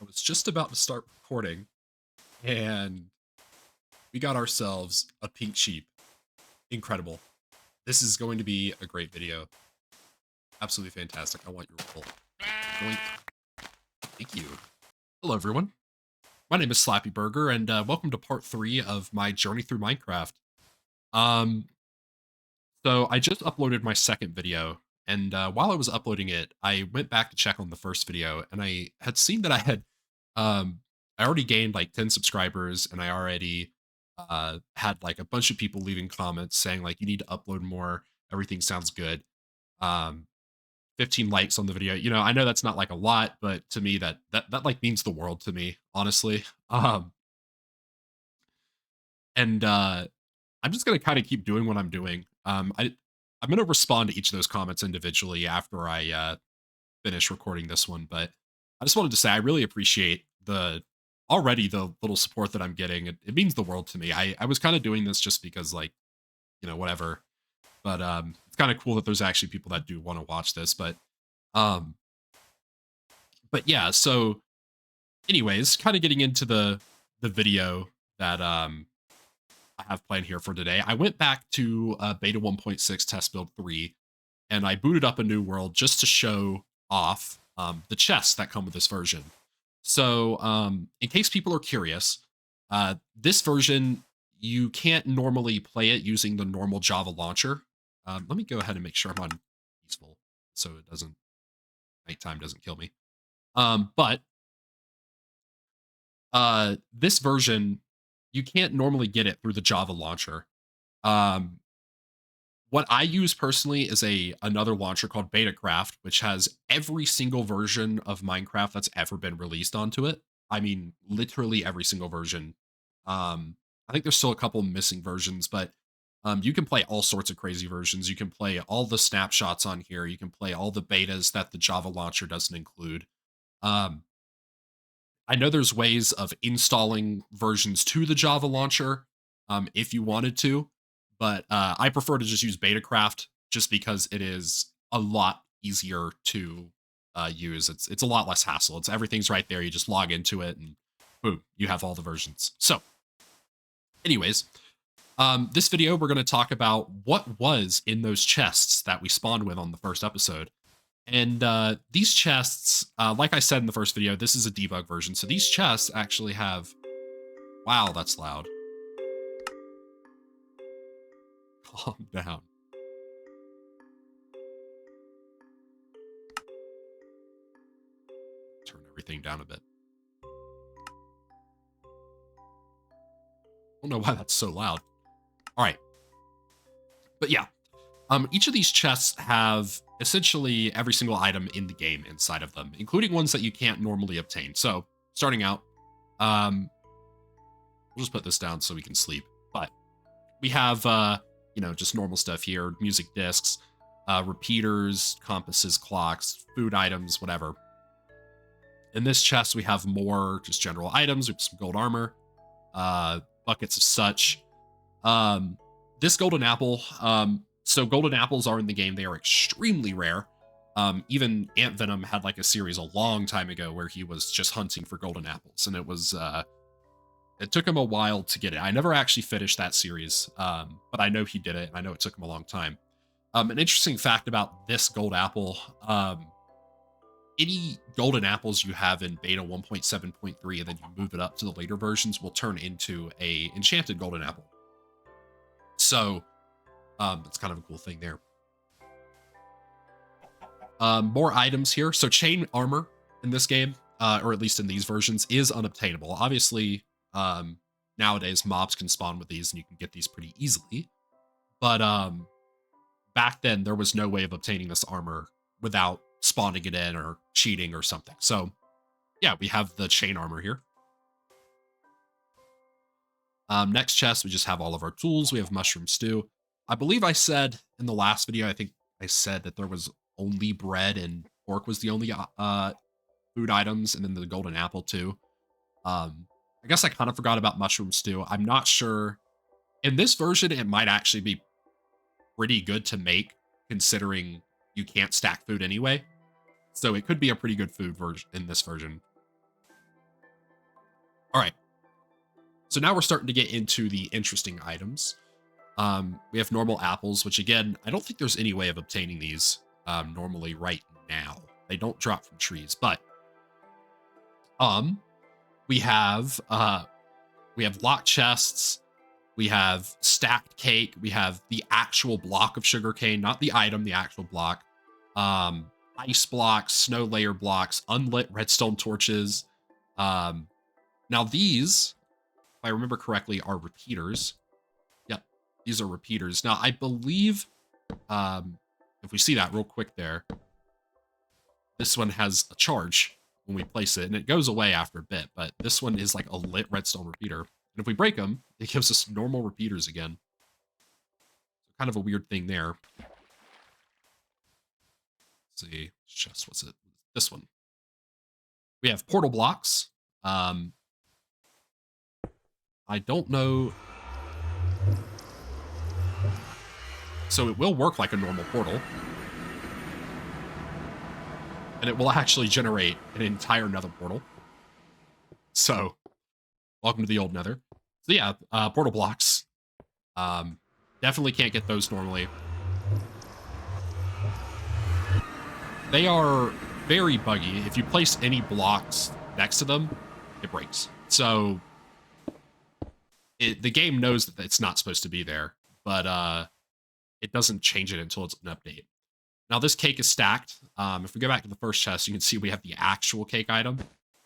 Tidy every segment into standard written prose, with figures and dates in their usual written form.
I was just about to start recording, and we got ourselves a pink sheep. Incredible. This is going to be a great video. Absolutely fantastic. I want your roll. Yoink. Thank you. Hello, everyone. My name is Slappy Burger, and welcome to part 3 of my journey through Minecraft. Um, so I just uploaded my second video, and while I was uploading it, I went back to check on the first video, and I had seen that um, I already gained like 10 subscribers, and I already had like a bunch of people leaving comments saying like you need to upload more. Everything sounds good. Um, 15 likes on the video. I know that's not like a lot, but to me that like means the world to me, honestly. And I'm just gonna kind of keep doing what I'm doing. I'm gonna respond to each of those comments individually after I finish recording this one, but I just wanted to say I really appreciate the little support that I'm getting. It means the world to me. I was kind of doing this just because like, whatever. But it's kind of cool that there's actually people that do want to watch this. Um but yeah, so anyways, kind of getting into the video that I have planned here for today. I went back to beta 1.6 test build 3 and I booted up a new world just to show off the chests that come with this version. So, in case people are curious, this version, you can't normally play it using the normal Java launcher. Let me go ahead and make sure I'm on peaceful so it doesn't, nighttime doesn't kill me. But this version, you can't normally get it through the Java launcher. Um, what I use personally is another launcher called Betacraft, which has every single version of Minecraft that's ever been released onto it. I mean, literally every single version. I think there's still a couple missing versions, but you can play all sorts of crazy versions. You can play all the snapshots on here. You can play all the betas that the Java launcher doesn't include. Um, I know there's ways of installing versions to the Java launcher if you wanted to, but I prefer to just use Betacraft just because it is a lot easier to use. It's a lot less hassle. It's everything's right there. You just log into it and boom, you have all the versions. So, anyways, this video we're going to talk about what was in those chests that we spawned with on the first episode. And these chests, like I said in the first video, this is a debug version. So these chests actually have, wow, that's loud. Calm down. Turn everything down a bit. I don't know why that's so loud. All right. But yeah, each of these chests have essentially every single item in the game inside of them, including ones that you can't normally obtain. So starting out, we'll just put this down so we can sleep. But we have, just normal stuff here, music discs, repeaters, compasses, clocks, food items, whatever. In this chest, we have more just general items. We have some gold armor, buckets of such. This golden apple, so golden apples are in the game. They are extremely rare. Even Ant Venom had like a series a long time ago where he was just hunting for golden apples, and it took him a while to get it. I never actually finished that series, but I know he did it. And I know it took him a long time. An interesting fact about this gold apple, any golden apples you have in beta 1.7.3 and then you move it up to the later versions will turn into a enchanted golden apple. So it's kind of a cool thing there. More items here. So chain armor in this game, or at least in these versions, is unobtainable. Obviously, nowadays mobs can spawn with these and you can get these pretty easily. But back then there was no way of obtaining this armor without spawning it in or cheating or something. So yeah, we have the chain armor here. Next chest, we just have all of our tools. We have mushroom stew. I believe I said in the last video, I think I said that there was only bread and pork was the only food items, and then the golden apple too. I guess I kind of forgot about mushroom stew. I'm not sure. In this version, it might actually be pretty good to make, considering you can't stack food anyway. So it could be a pretty good food version in this version. So now we're starting to get into the interesting items. We have normal apples, which again, I don't think there's any way of obtaining these normally right now. They don't drop from trees, but um, we have locked chests, we have stacked cake, we have the actual block of sugarcane, not the item, the actual block. Ice blocks, snow layer blocks, unlit redstone torches. Um, Now these, if I remember correctly, are repeaters. Yep, these are repeaters. Now I believe, if we see that real quick there, this one has a charge when we place it, and it goes away after a bit, but this one is like a lit redstone repeater. And if we break them, it gives us normal repeaters again. So kind of a weird thing there. Let's see, just what's it? This one. We have portal blocks. I don't know. So it will work like a normal portal. And it will actually generate an entire nether portal. So, welcome to the old nether. So yeah, portal blocks. Definitely can't get those normally. They are very buggy. If you place any blocks next to them, it breaks. So, the game knows that it's not supposed to be there, but it doesn't change it until it's an update. Now this cake is stacked. If we go back to the first chest, you can see we have the actual cake item.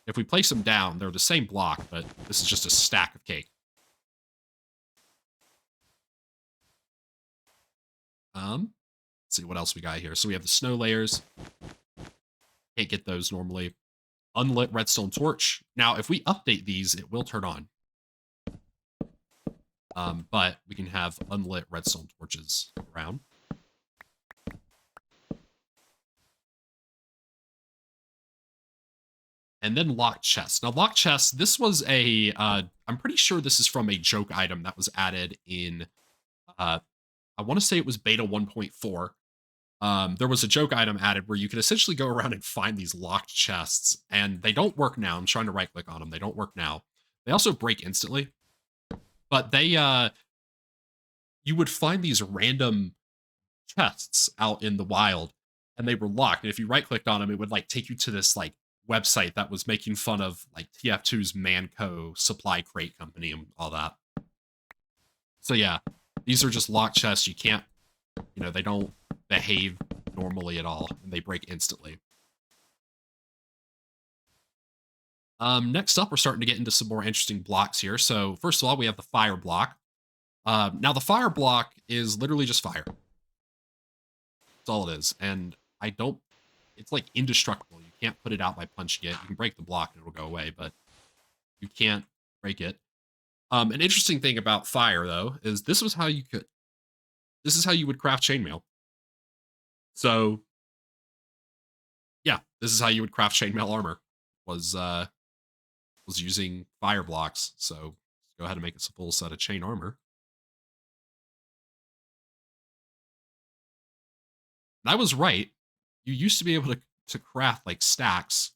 If we place them down, they're the same block, but this is just a stack of cake. Let's see what else we got here. So we have the snow layers. Can't get those normally. Unlit redstone torch. Now, if we update these, it will turn on. But we can have unlit redstone torches around. And then locked chests. Now, locked chests, this was I'm pretty sure this is from a joke item that was added in, I want to say it was beta 1.4. There was a joke item added where you could essentially go around and find these locked chests, and they don't work now. I'm trying to right click on them. They don't work now. They also break instantly, but you would find these random chests out in the wild, and they were locked. And if you right clicked on them, it would like take you to this like website that was making fun of like TF2's Manco supply crate company and all that. So yeah, these are just locked chests. You can't, they don't behave normally at all, and they break instantly. Next up, we're starting to get into some more interesting blocks here. So first of all, we have the fire block. Now the fire block is literally just fire. That's all it is. And it's like indestructible. You can't put it out by punching it. You can break the block and it'll go away, but you can't break it. An interesting thing about fire though, is this is how you would craft chainmail. So yeah, this is how you would craft chainmail armor, was using fire blocks. So go ahead and make us a full set of chain armor. And I was right. You used to be able to craft like stacks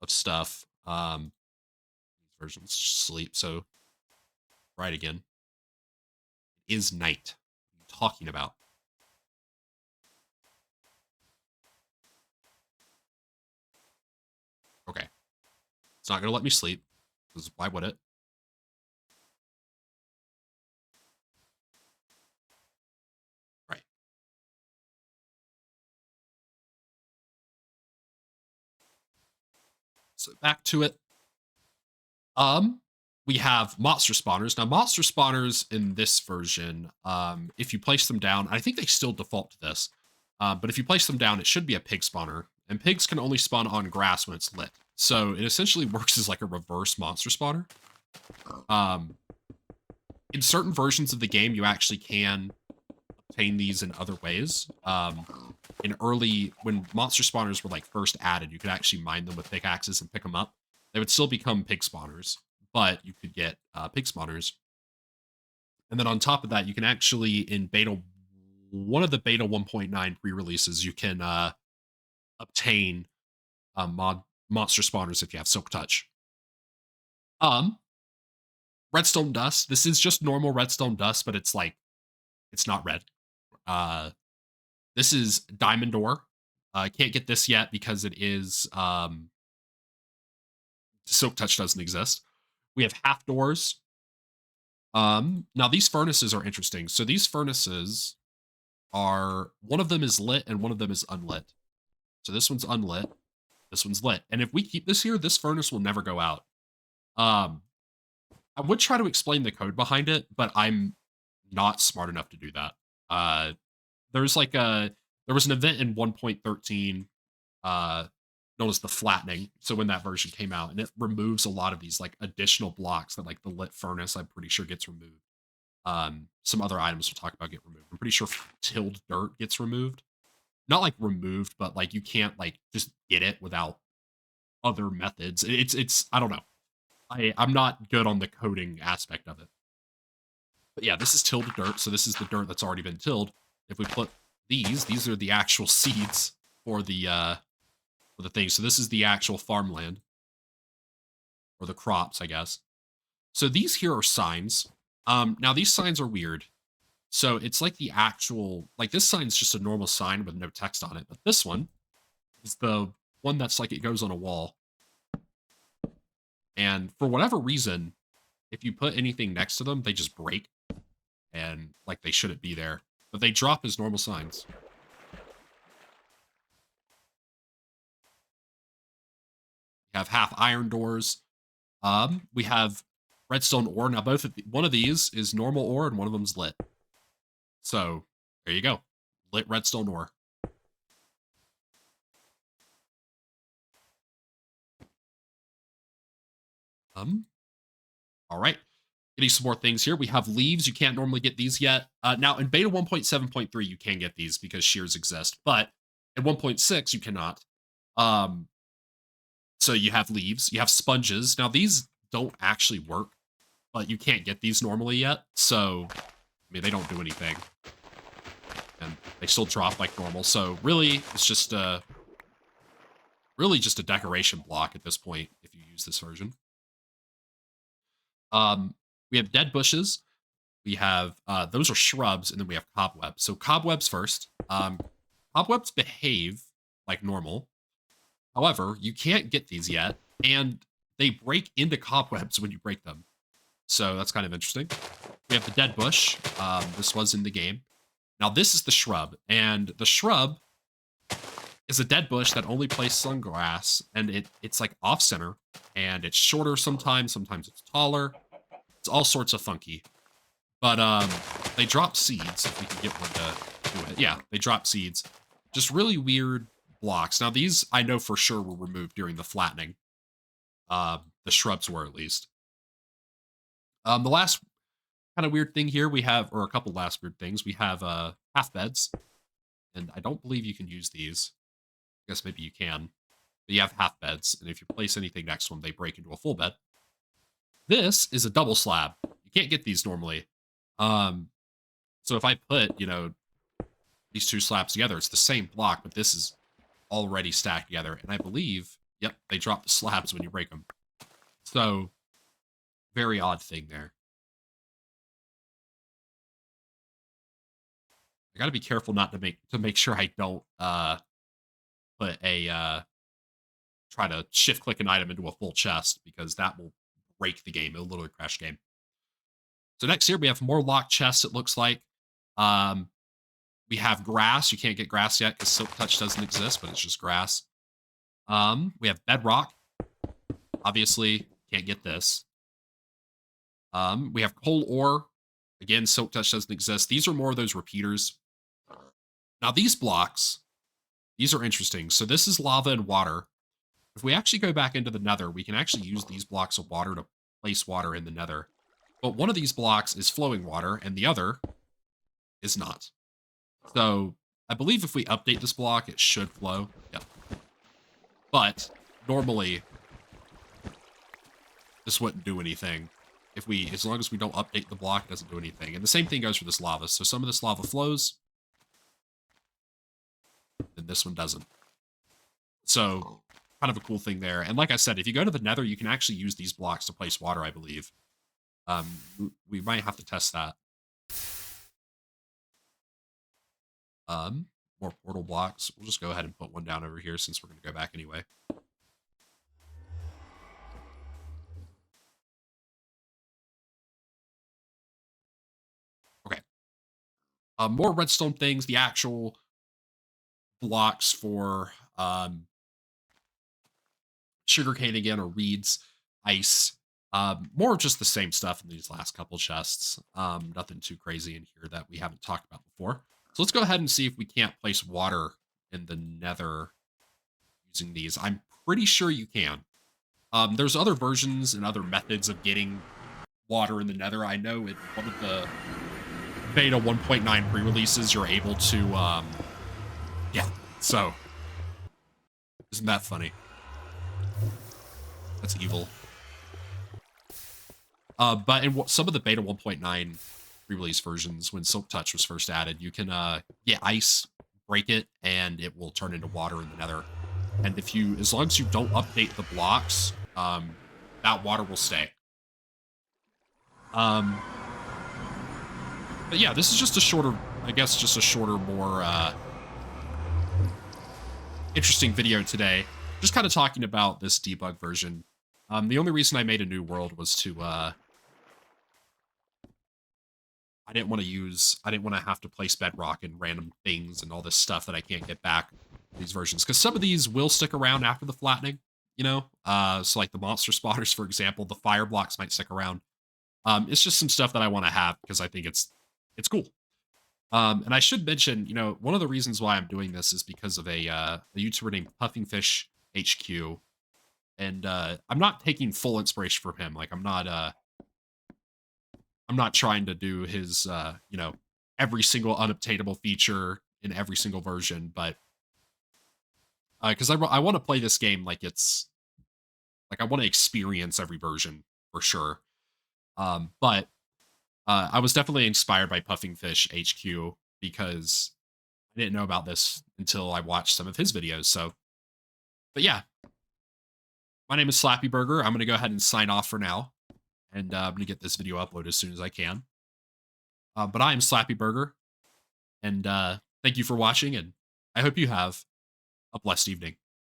of stuff. These versions sleep, so right again. It is night. What are you talking about? Okay. It's not gonna let me sleep, because why would it? Right. So back to it. We have monster spawners. Now, monster spawners in this version, if you place them down, I think they still default to this. But if you place them down, it should be a pig spawner. And pigs can only spawn on grass when it's lit. So it essentially works as like a reverse monster spawner. In certain versions of the game, you actually can obtain these in other ways. When monster spawners were like first added, you could actually mine them with pickaxes and pick them up. They would still become pig spawners, but you could get pig spawners. And then on top of that, you can actually, in one of the beta 1.9 pre-releases, you can obtain monster spawners if you have silk touch. redstone dust. This is just normal redstone dust, but it's like, it's not red. Uh, this is diamond ore. I can't get this yet because it is, silk touch doesn't exist. We have half doors. Now these furnaces are interesting. So these furnaces are, one of them is lit and one of them is unlit. So this one's unlit, this one's lit. And if we keep this here, this furnace will never go out. Um, I would try to explain the code behind it, but I'm not smart enough to do that. Uh, there's like a, there was an event in 1.13 known as the flattening. So when that version came out, and it removes a lot of these like additional blocks that like the lit furnace, I'm pretty sure gets removed. Some other items we'll talk about get removed. I'm pretty sure tilled dirt gets removed. Not like removed, but like you can't like just get it without other methods. It's I don't know. I'm not good on the coding aspect of it. But yeah, this is tilled dirt, so this is the dirt that's already been tilled. If we put these are the actual seeds for the thing. So this is the actual farmland. Or the crops, I guess. So these here are signs. Now these signs are weird. So it's like the actual, like this sign's just a normal sign with no text on it, but this one is the one that's like it goes on a wall. And for whatever reason, if you put anything next to them, they just break and like they shouldn't be there, but they drop as normal signs. We have half iron doors. We have redstone ore. Now both of one of these is normal ore and one of them's lit. So there you go, lit redstone ore. All right. Getting some more things here. We have leaves. You can't normally get these yet. Now, in beta 1.7.3, you can get these because shears exist, but in 1.6, you cannot. So you have leaves. You have sponges. Now, these don't actually work, but you can't get these normally yet. So, I mean, they don't do anything. And they still drop like normal. So, really, it's just really just a decoration block at this point if you use this version. We have dead bushes. We have those are shrubs, and then we have cobwebs. So cobwebs first. Cobwebs behave like normal. However, you can't get these yet, and they break into cobwebs when you break them. So that's kind of interesting. We have the dead bush. This was in the game. Now this is the shrub, and the shrub is a dead bush that only places on grass, and it's like off center, and it's shorter sometimes it's taller. It's all sorts of funky. But they drop seeds if we can get one to do it. Yeah, they drop seeds. Just really weird blocks. Now these I know for sure were removed during the flattening. The shrubs were at least. The last kind of weird thing here we have, or a couple last weird things, we have half beds. And I don't believe you can use these. I guess maybe you can. But you have half beds, and if you place anything next to them, they break into a full bed. This is a double slab. You can't get these normally. So if I put, you know, these two slabs together, it's the same block, but this is already stacked together. And I believe, yep, they drop the slabs when you break them. So, very odd thing there. I gotta be careful not to make sure I don't put a try to shift click an item into a full chest, because that will break the game. It'll literally crash the game. So next here we have more locked chests, it looks like. We have grass. You can't get grass yet because silk touch doesn't exist, but it's just grass. We have bedrock. Obviously, can't get this. We have coal ore. Again, silk touch doesn't exist. These are more of those repeaters. Now, these blocks, these are interesting. So this is lava and water. If we actually go back into the nether, we can actually use these blocks of water to place water in the nether. But one of these blocks is flowing water, and the other is not. So I believe if we update this block, it should flow. Yep. But normally, this wouldn't do anything. As long as we don't update the block, it doesn't do anything. And the same thing goes for this lava. So some of this lava flows, and this one doesn't. So kind of a cool thing there. And like I said, if you go to the nether, you can actually use these blocks to place water, I believe. We might have to test that. Um, More portal blocks. We'll just go ahead and put one down over here since we're going to go back anyway. Okay. More redstone things. The actual blocks for sugarcane again or reeds, ice. More of just the same stuff in these last couple chests. Nothing too crazy in here that we haven't talked about before. So let's go ahead and see if we can't place water in the nether using these. I'm pretty sure you can. There's other versions and other methods of getting water in the nether. I know in one of the beta 1.9 pre-releases, you're able to, yeah. So, isn't that funny? That's evil. But in some of the beta 1.9 pre-release versions, when Silk Touch was first added, you can get ice, break it, and it will turn into water in the nether. And if you, as long as you don't update the blocks, that water will stay. But yeah, this is just a shorter, I guess, just a shorter, more interesting video today. Just kind of talking about this debug version. The only reason I made a new world was to, I didn't want to have to place bedrock and random things and all this stuff that I can't get back these versions. Because some of these will stick around after the flattening, you know? So like the monster spotters, for example, the fire blocks might stick around. It's just some stuff that I want to have because I think it's cool. And I should mention, you know, one of the reasons why I'm doing this is because of a YouTuber named Puffingfish HQ. And I'm not taking full inspiration from him. Like I'm not trying to do his you know, every single unobtainable feature in every single version, but because I want to play this game like it's like I want to experience every version for sure. But I was definitely inspired by Puffingfish HQ because I didn't know about this until I watched some of his videos. So, but yeah, my name is Slappy Burger. I'm going to go ahead and sign off for now, and I'm going to get this video uploaded as soon as I can. But I am Slappy Burger, and thank you for watching, and I hope you have a blessed evening.